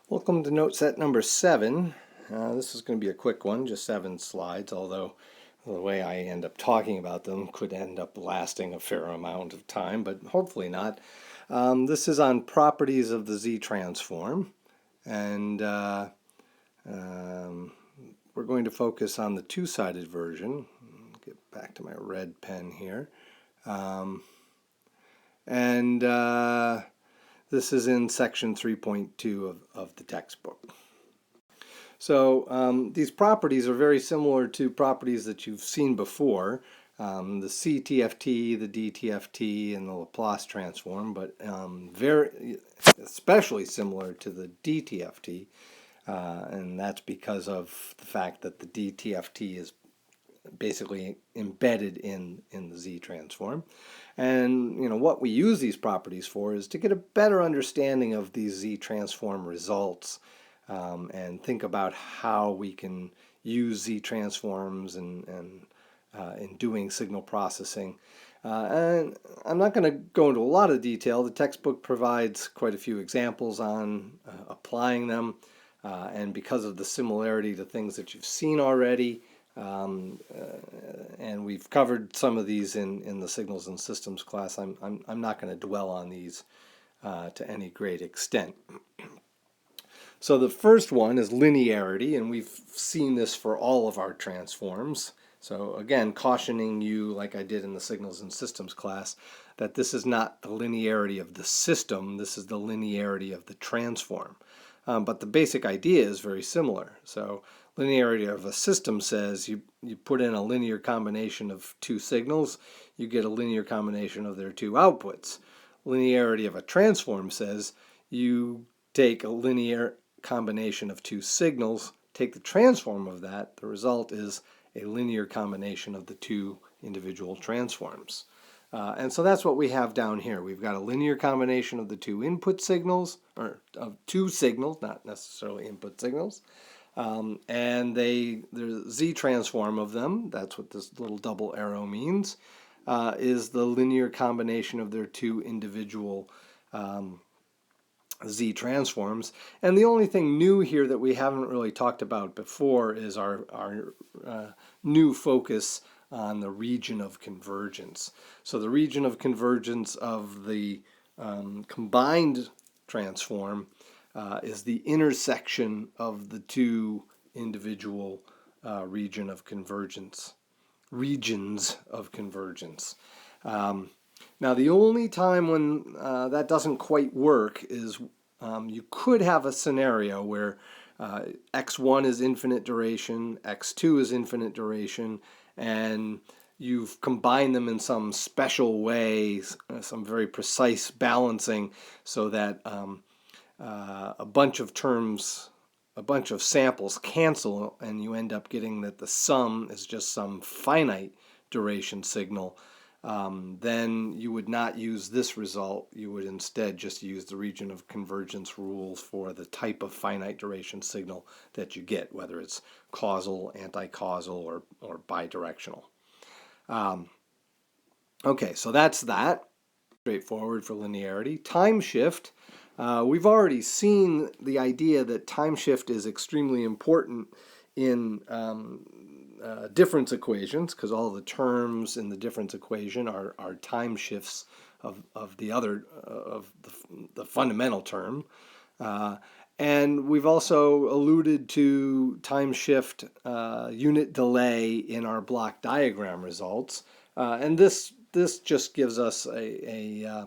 Welcome to note set number 7. This is going to be a quick one, just 7 slides, although the way I end up talking about them could end up lasting a fair amount of time, but hopefully not. This is on properties of the Z-transform, and we're going to focus on the two-sided version. Get back to my red pen here. This is in section 3.2 of the textbook. So these properties are very similar to properties that you've seen before, the CTFT, the DTFT, and the Laplace transform, but especially similar to the DTFT, and that's because of the fact that the DTFT is basically embedded in the Z transform. And what we use these properties for is to get a better understanding of these Z transform results, and think about how we can use Z transforms in doing signal processing. And I'm not going to go into a lot of detail. The textbook provides quite a few examples on applying them, and because of the similarity to things that you've seen already, and we've covered some of these in the signals and systems class, I'm not going to dwell on these to any great extent. So the first one is linearity, and we've seen this for all of our transforms. So again, cautioning you, like I did in the signals and systems class, that this is not the linearity of the system, this is the linearity of the transform. But the basic idea is very similar. So linearity of a system says you put in a linear combination of two signals, you get a linear combination of their two outputs. Linearity of a transform says you take a linear combination of two signals, take the transform of that, the result is a linear combination of the two individual transforms. And so that's what we have down here. We've got a linear combination of the two input signals, or of two signals, not necessarily input signals. And the Z transform of them, that's what this little double arrow means, is the linear combination of their two individual Z transforms. And the only thing new here that we haven't really talked about before is our new focus on the region of convergence. So the region of convergence of the combined transform is the intersection of the two individual regions of convergence. Now, the only time when that doesn't quite work is you could have a scenario where x1 is infinite duration, x2 is infinite duration, and you've combined them in some special way, some very precise balancing, so that a bunch of terms, a bunch of samples cancel, and you end up getting that the sum is just some finite duration signal. Then you would not use this result. You would instead just use the region of convergence rules for the type of finite duration signal that you get, whether it's causal, anti-causal, or bidirectional. Okay, so that's that. Straightforward for linearity. Time shift. We've already seen the idea that time shift is extremely important in difference equations, because all the terms in the difference equation are time shifts of the fundamental term. And we've also alluded to time shift unit delay in our block diagram results. And this just gives us a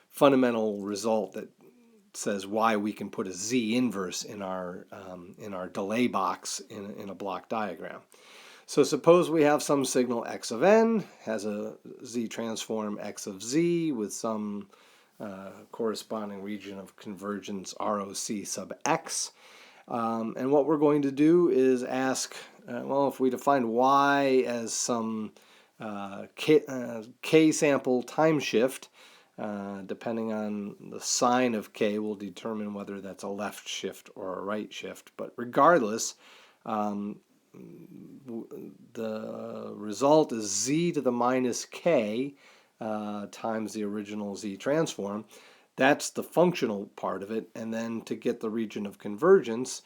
fundamental result that says why we can put a Z inverse in our delay box in a block diagram. So suppose we have some signal x of n has a Z transform x of z with some corresponding region of convergence ROC sub x. And what we're going to do is ask, well, if we define y as some k sample time shift, depending on the sign of k will determine whether that's a left shift or a right shift. But regardless, the result is z to the minus k times the original Z transform. That's the functional part of it. And then to get the region of convergence,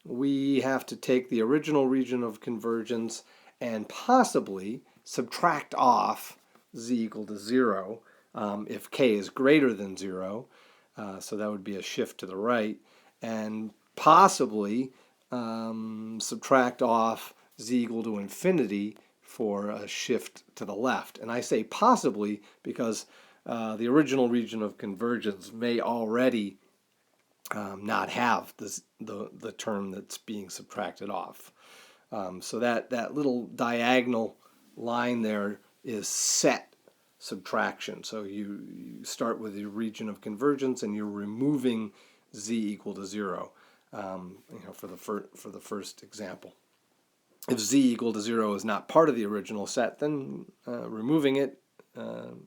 we have to take the original region of convergence and possibly subtract off z equal to 0 if k is greater than 0. So that would be a shift to the right. And possibly subtract off z equal to infinity for a shift to the left. And I say possibly because the original region of convergence may already not have the term that's being subtracted off. So that little diagonal line there is set subtraction. So you start with the region of convergence and you're removing z equal to 0 for the first example. If z equal to 0 is not part of the original set, then removing it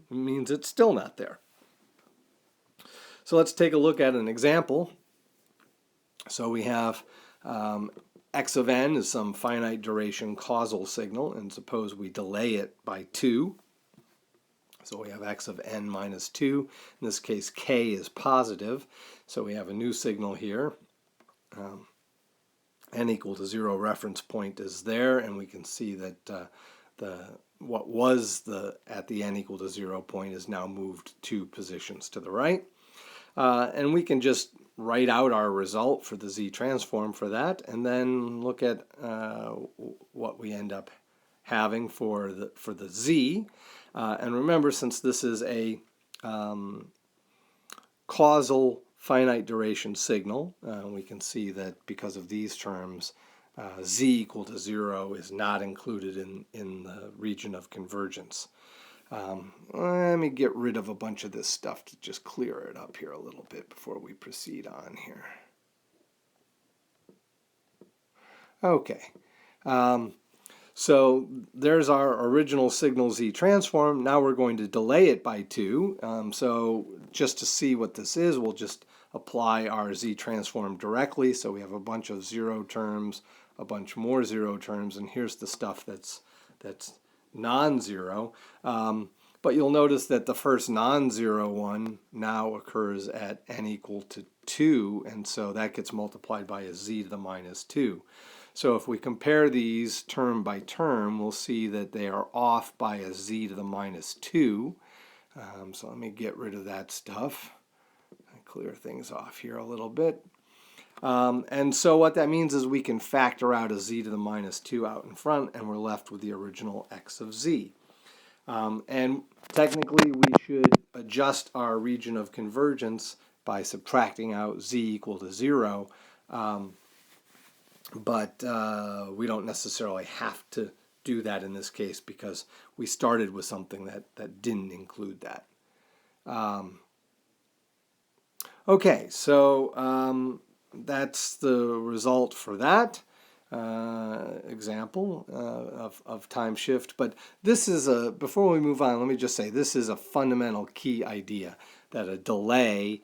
means it's still not there. So let's take a look at an example. So we have x of n is some finite duration causal signal, and suppose we delay it by 2. So we have x of n minus 2. In this case, k is positive. So we have a new signal here. N equal to 0 reference point is there, and we can see that what was at the n equal to 0 point is now moved 2 positions to the right. And we can just write out our result for the z transform for that, and then look at what we end up having for the z. And remember, since this is a causal finite duration signal, we can see that because of these terms, z equal to 0 is not included in the region of convergence. Let me get rid of a bunch of this stuff to just clear it up here a little bit before we proceed on here. Okay, so there's our original signal z transform. Now we're going to delay it by 2. So just to see what this is, we'll just apply our z transform directly. So we have a bunch of 0 terms, a bunch more 0 terms, and here's the stuff that's non-zero. But you'll notice that the first non-zero one now occurs at n equal to 2, and so that gets multiplied by a z to the minus 2. So if we compare these term by term, we'll see that they are off by a z to the minus 2. So let me get rid of that stuff. Clear things off here a little bit. And so what that means is we can factor out a z to the minus 2 out in front, and we're left with the original x of z. And technically we should adjust our region of convergence by subtracting out z equal to 0, but we don't necessarily have to do that in this case because we started with something that didn't include that. Okay, so that's the result for that example of time shift. But this is before we move on, let me just say this is a fundamental key idea, that a delay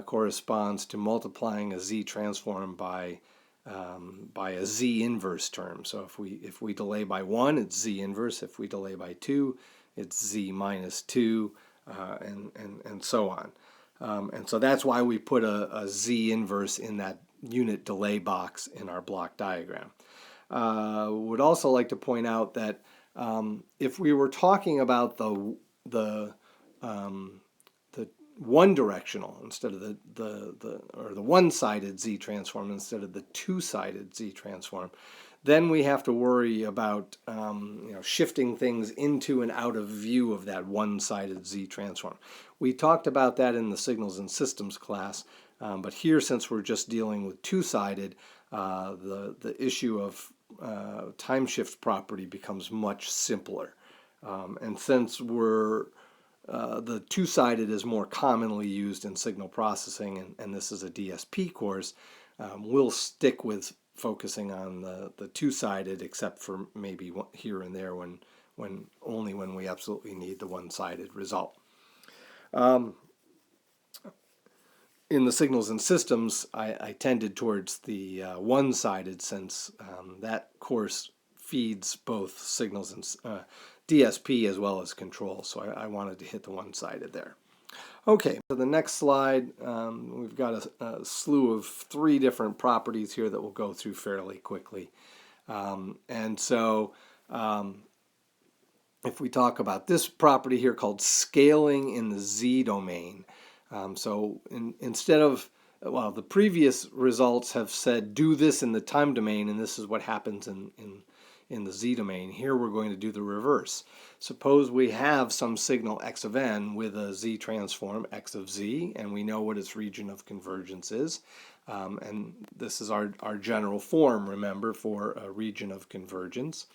corresponds to multiplying a z transform by a z inverse term. So if we delay by 1, it's z inverse. If we delay by 2, it's z minus 2, and so on. And so that's why we put a z inverse in that unit delay box in our block diagram. Would also like to point out that if we were talking about the one directional instead of the one-sided z transform instead of the two-sided z transform, then we have to worry about shifting things into and out of view of that one-sided z transform. We talked about that in the signals and systems class, but here, since we're just dealing with two-sided, the issue of time shift property becomes much simpler. And since the two-sided is more commonly used in signal processing, and this is a DSP course, we'll stick with focusing on the two-sided, except for maybe here and there when we absolutely need the one-sided result. In the signals and systems, I tended towards the one-sided, since that course feeds both signals and DSP as well as control, so I wanted to hit the one-sided there. Okay, so the next slide, we've got a slew of 3 different properties here that we'll go through fairly quickly. And so if we talk about this property here called scaling in the Z domain, instead of, well, the previous results have said do this in the time domain, and this is what happens in the Z domain. Here we're going to do the reverse. Suppose we have some signal x of n with a Z transform x of z, and we know what its region of convergence is. And this is our general form, remember, for a region of convergence.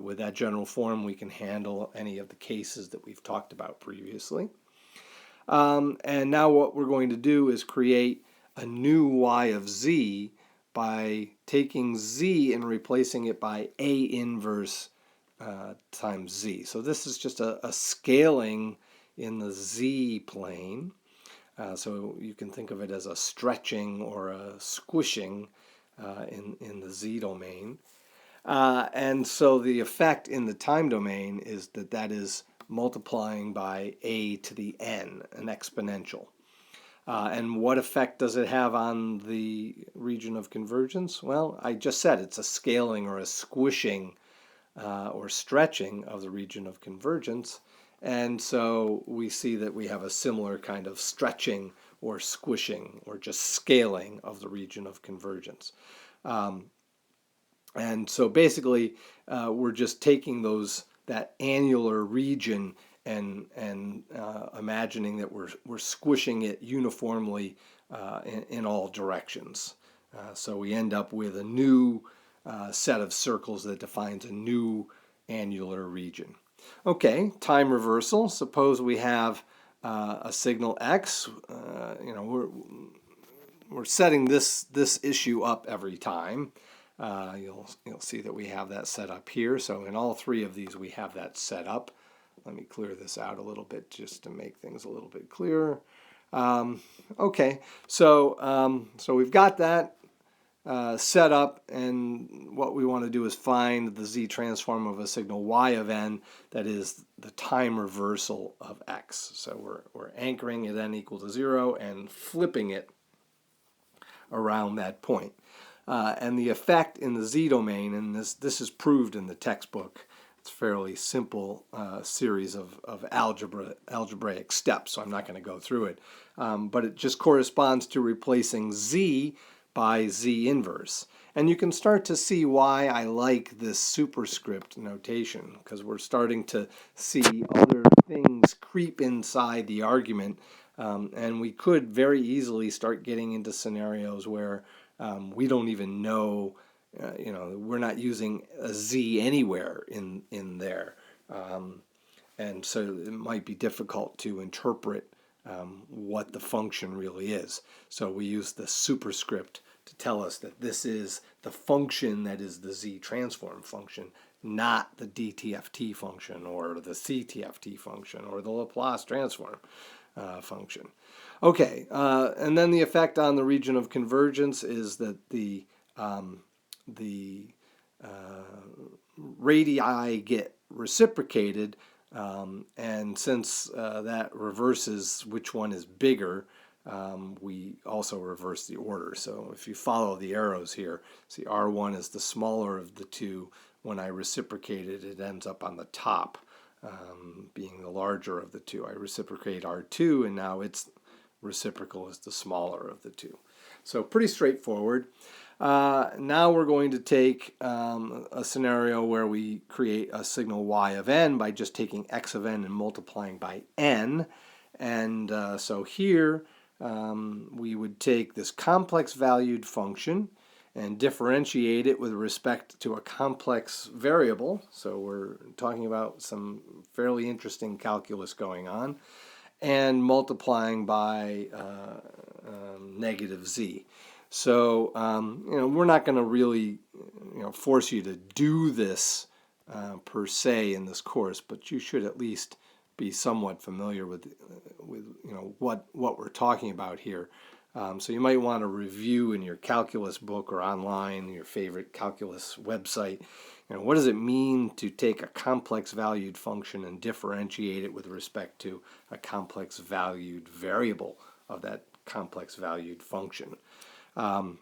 With that general form, we can handle any of the cases that we've talked about previously. And now what we're going to do is create a new y of z by taking z and replacing it by A inverse times z. So this is just a scaling in the z plane. So you can think of it as a stretching or a squishing in the z domain. And so the effect in the time domain is that is multiplying by a to the n, an exponential. And what effect does it have on the region of convergence? Well, I just said it's a scaling or a squishing or stretching of the region of convergence. And so we see that we have a similar kind of stretching or squishing or just scaling of the region of convergence. And so basically, we're just taking that annular region and imagining that we're squishing it uniformly in all directions. So we end up with a new set of circles that defines a new annular region. Okay, time reversal. Suppose we have a signal x. We're setting this issue up every time. You'll see that we have that set up here. So in all 3 of these, we have that set up. Let me clear this out a little bit just to make things a little bit clearer. Okay, so we've got that set up, and what we want to do is find the Z transform of a signal y of n that is the time reversal of x. So we're anchoring at n equal to 0 and flipping it around that point. And the effect in the Z domain, and this is proved in the textbook. It's a fairly simple series of algebraic steps, so I'm not going to go through it. But it just corresponds to replacing Z by Z inverse. And you can start to see why I like this superscript notation, because we're starting to see other things creep inside the argument. And we could very easily start getting into scenarios where we don't even know, we're not using a z anywhere in there. And so it might be difficult to interpret what the function really is. So we use the superscript to tell us that this is the function that is the z transform function, not the DTFT function or the CTFT function or the Laplace transform function. Okay, and then the effect on the region of convergence is that the radii get reciprocated, and since that reverses which one is bigger, we also reverse the order. So if you follow the arrows here, see R1 is the smaller of the 2. When I reciprocate it, it ends up on the top, being the larger of the 2. I reciprocate R2, and now its reciprocal is the smaller of the 2. So pretty straightforward. Now we're going to take a scenario where we create a signal y of n by just taking x of n and multiplying by n. And so here we would take this complex valued function and differentiate it with respect to a complex variable. So we're talking about some fairly interesting calculus going on, and multiplying by negative z. So we're not going to really force you to do this per se in this course, but you should at least be somewhat familiar with what we're talking about here. So you might want to review in your calculus book or online, your favorite calculus website, what does it mean to take a complex valued function and differentiate it with respect to a complex valued variable of that complex valued function? That's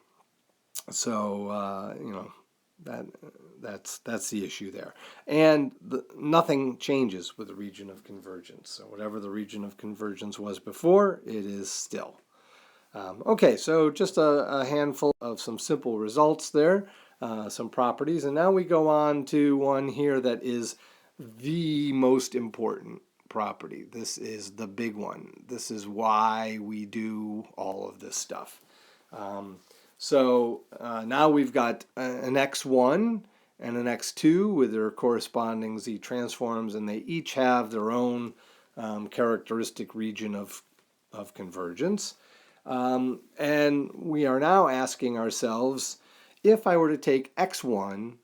the issue there. And nothing changes with the region of convergence. So whatever the region of convergence was before, it is still. Okay, so just a handful of some simple results there, some properties. And now we go on to one here that is the most important property. This is the big one. This is why we do all of this stuff. Now we've got an x1 and an x2 with their corresponding z transforms, and they each have their own characteristic region of convergence. And we are now asking ourselves, if I were to take x1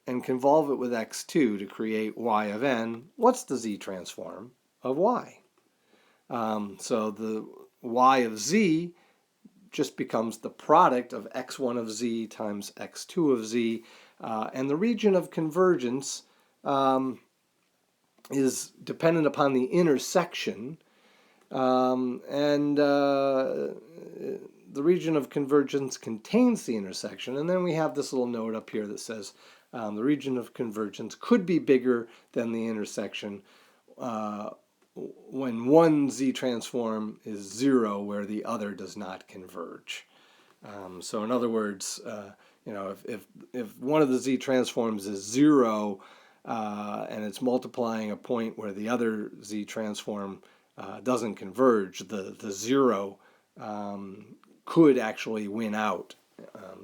and convolve it with x2 to create y of n, what's the z transform of y? So the y of z just becomes the product of x1 of z times x2 of z, and the region of convergence is dependent upon the intersection, and the region of convergence contains the intersection. And then we have this little note up here that says the region of convergence could be bigger than the intersection when one z transform is 0 where the other does not converge. So in other words, if one of the z transforms is 0 and it's multiplying a point where the other z transform doesn't converge, the 0 could actually win out.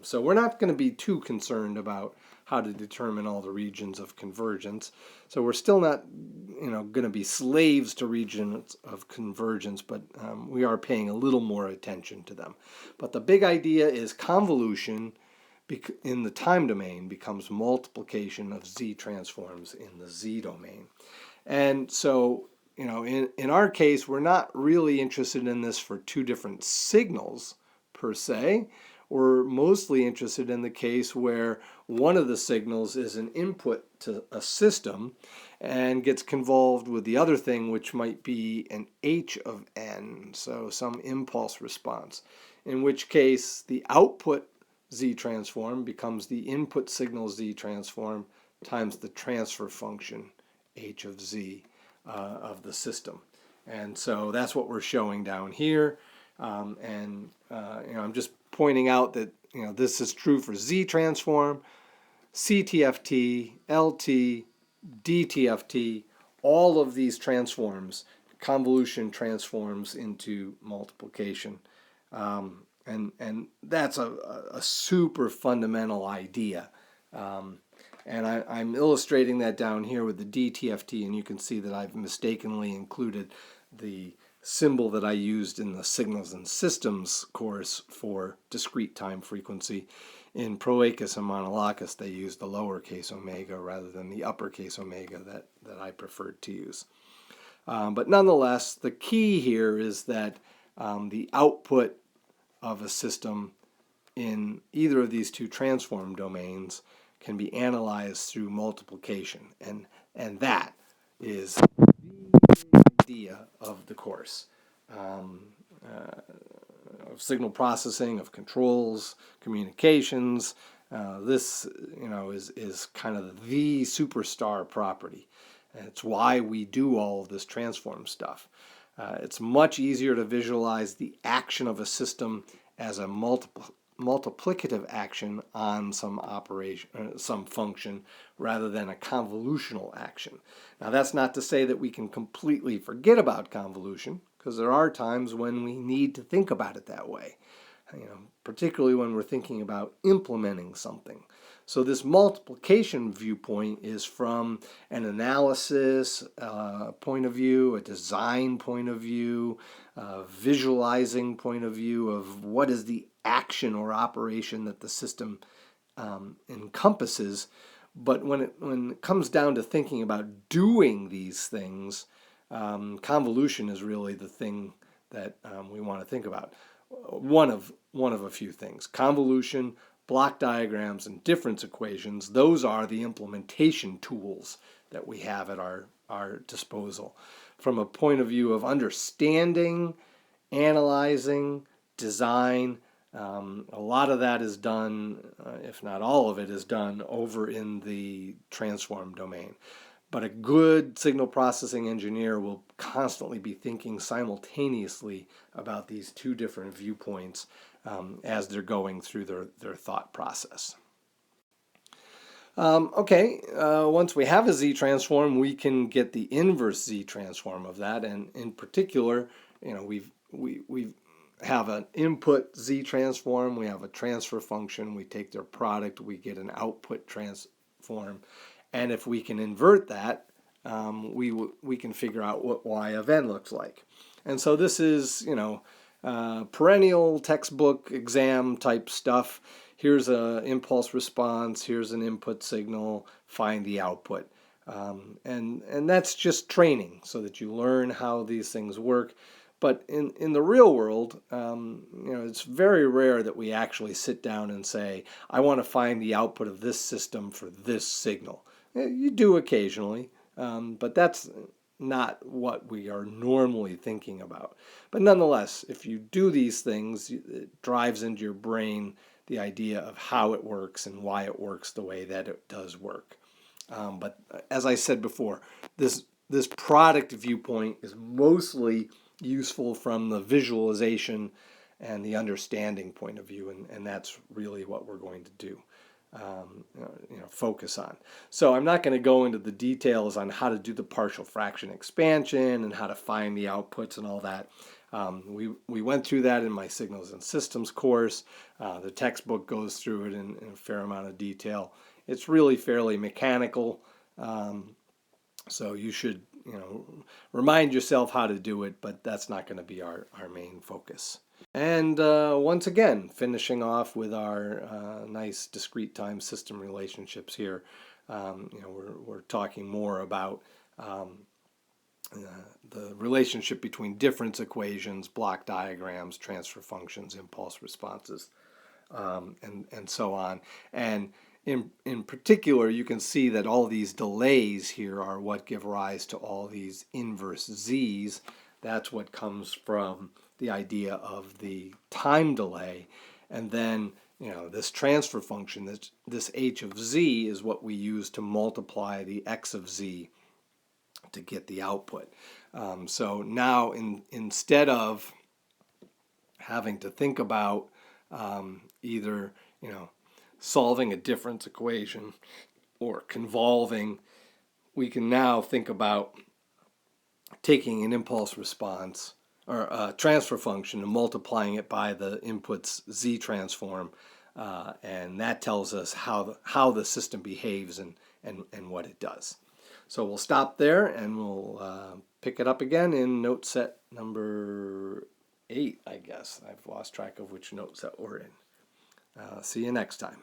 So we're not going to be too concerned about how to determine all the regions of convergence. So we're still not, going to be slaves to regions of convergence, but we are paying a little more attention to them. But the big idea is convolution in the time domain becomes multiplication of z transforms in the z domain. And so, in our case, we're not really interested in this for two different signals per se. We're mostly interested in the case where one of the signals is an input to a system and gets convolved with the other thing, which might be an h of n, so some impulse response, in which case the output z transform becomes the input signal z transform times the transfer function h of z of the system. And so that's what we're showing down here. I'm just pointing out that this is true for z transform, CTFT, LT, DTFT. All of these transforms, convolution transforms into multiplication, and that's a super fundamental idea. And I'm illustrating that down here with the DTFT, and you can see that I've mistakenly included the symbol that I used in the Signals and Systems course for discrete time frequency. In Proacus and Monolacus, they used the lowercase omega rather than the uppercase omega that I preferred to use. But nonetheless, the key here is that the output of a system in either of these two transform domains can be analyzed through multiplication, and that is the idea of the course. Of signal processing, of controls, communications. This, is kind of the superstar property. And it's why we do all of this transform stuff. It's much easier to visualize the action of a system as a multiplicative action on some operation, some function, rather than a convolutional action. Now, that's not to say that we can completely forget about convolution, because there are times when we need to think about it that way, particularly when we're thinking about implementing something. So this multiplication viewpoint is from an analysis point of view, a design point of view, a visualizing point of view of what is the action or operation that the system encompasses. But when it comes down to thinking about doing these things, convolution is really the thing that we want to think about. One of a few things. Convolution block diagrams, and difference equations, those are the implementation tools that we have at our disposal. From a point of view of understanding, analyzing, design, a lot of that is done, if not all of it is done, over in the transform domain. But a good signal processing engineer will constantly be thinking simultaneously about these two different viewpoints as they're going through their thought process. Once we have a Z-transform, we can get the inverse Z-transform of that, and in particular, we have an input Z-transform, we have a transfer function, we take their product, we get an output transform, and if we can invert that, we can figure out what Y of n looks like. And so this is, perennial textbook exam type stuff. Here's an impulse response, here's an input signal, find the output. And that's just training so that you learn how these things work. But in the real world, it's very rare that we actually sit down and say, I want to find the output of this system for this signal. You do occasionally, but that's not what we are normally thinking about. But nonetheless, if you do these things, it drives into your brain the idea of how it works and why it works the way that it does work. But as I said before, this product viewpoint is mostly useful from the visualization and the understanding point of view, and that's really what we're going to do. Focus on. So I'm not going to go into the details on how to do the partial fraction expansion and how to find the outputs and all that. We went through that in my Signals and Systems course. The textbook goes through it in a fair amount of detail. It's really fairly mechanical, so you should remind yourself how to do it, but that's not going to be our main focus. And once again, finishing off with our nice discrete time system relationships here. We're talking more about the relationship between difference equations, block diagrams, transfer functions, impulse responses, and so on. And in particular, you can see that all these delays here are what give rise to all these inverse z's. That's what comes from the idea of the time delay. And then, this transfer function, this h of z, is what we use to multiply the x of z to get the output. So now, instead of having to think about either, solving a difference equation or convolving, we can now think about taking an impulse response or a transfer function and multiplying it by the input's z transform, and that tells us how the system behaves and what it does. So we'll stop there and we'll pick it up again in note set number 8, I guess. I've lost track of which note set we're in. See you next time.